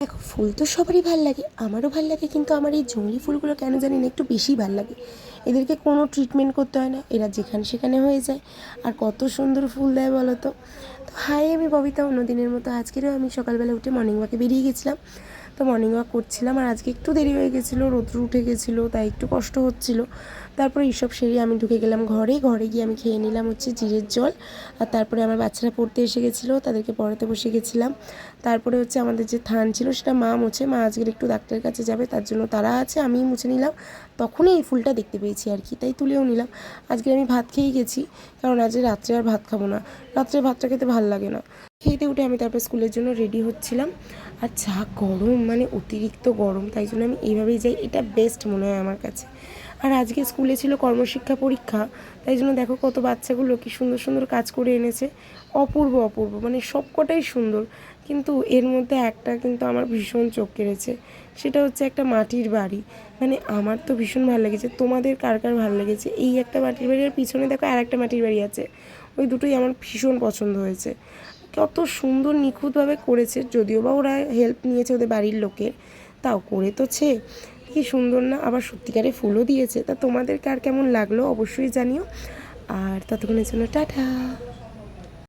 দেখো, ফুল তো সবারই ভাল লাগে, আমারও ভাল লাগে, কিন্তু আমার এই জংলি ফুলগুলো কেন জানি না একটু বেশিই ভাল লাগে। এদেরকে কোনো ট্রিটমেন্ট করতে হয় না, এরা যেখানে সেখানে হয়ে যায়, আর কত সুন্দর ফুল দেয় বলো তো। হাই, আমি ববিতা। অন্যদিনের মতো আজকেরও আমি সকালবেলা উঠে মর্নিং ওয়াকে বেরিয়ে গেছিলাম। তো মর্নিং ওয়াক করছিলাম, আর আজকে একটু দেরি হয়ে গেছিলো, রোদ্র উঠে গেছিলো, তাই একটু কষ্ট হচ্ছিলো। তারপরে এইসব সেরে আমি ঢুকে গেলাম ঘরে গিয়ে আমি খেয়ে নিলাম হচ্ছে জিরের জল। আর তারপরে আমার বাচ্চারা পড়তে এসে গেছিলো, তাদেরকে পড়াতে বসে গেছিলাম। তারপরে হচ্ছে আমাদের যে থান ছিল সেটা মা মুছে, মা আজকের একটু ডাক্তারের কাছে যাবে, তার জন্য তারা আছে, আমিই মুছে নিলাম। তখনই এই ফুলটা দেখতে পেয়েছি আর কি, তাই তুলেও নিলাম। আজকে আমি ভাত খেয়েই গেছি, কারণ আজকে রাত্রে আর ভাত খাবো না, রাত্রে ভাতটা খেতে ভালো লাগে না। খেতে উঠে আমি তারপর স্কুলের জন্য রেডি হচ্ছিলাম। আর যা গরম, মানে অতিরিক্ত গরম, তাই জন্য আমি এইভাবেই যাই, এটা বেস্ট মনে হয় আমার কাছে। আর আজকে স্কুলে ছিল কর্মশিক্ষা পরীক্ষা, তাই জন্য দেখো কত বাচ্চাগুলো কি সুন্দর সুন্দর কাজ করে এনেছে। অপূর্ব অপূর্ব, মানে সব কটাই সুন্দর। কিন্তু এর মধ্যে একটা কিন্তু আমার ভীষণ চোখ কেড়েছে, সেটা হচ্ছে একটা মাটির বাড়ি। মানে আমার তো ভীষণ ভালো লেগেছে, তোমাদের কার কার ভালো লেগেছে? এই একটা মাটির বাড়ি, আর পিছনে দেখো আর একটা মাটির বাড়ি আছে, ওই দুটোই আমার ভীষণ পছন্দ হয়েছে। কত সুন্দর নিখুঁতভাবে করেছে, যদিও বা ওরা হেল্প নিয়েছে ওদের বাড়ির লোকের, তাও করেছে কি সুন্দর না, আবার সত্যিকারে ফুলও দিয়েছে। তা তোমাদের কার কেমন লাগলো অবশ্যই জানিও। আর ততক্ষণের জন্য টাটা।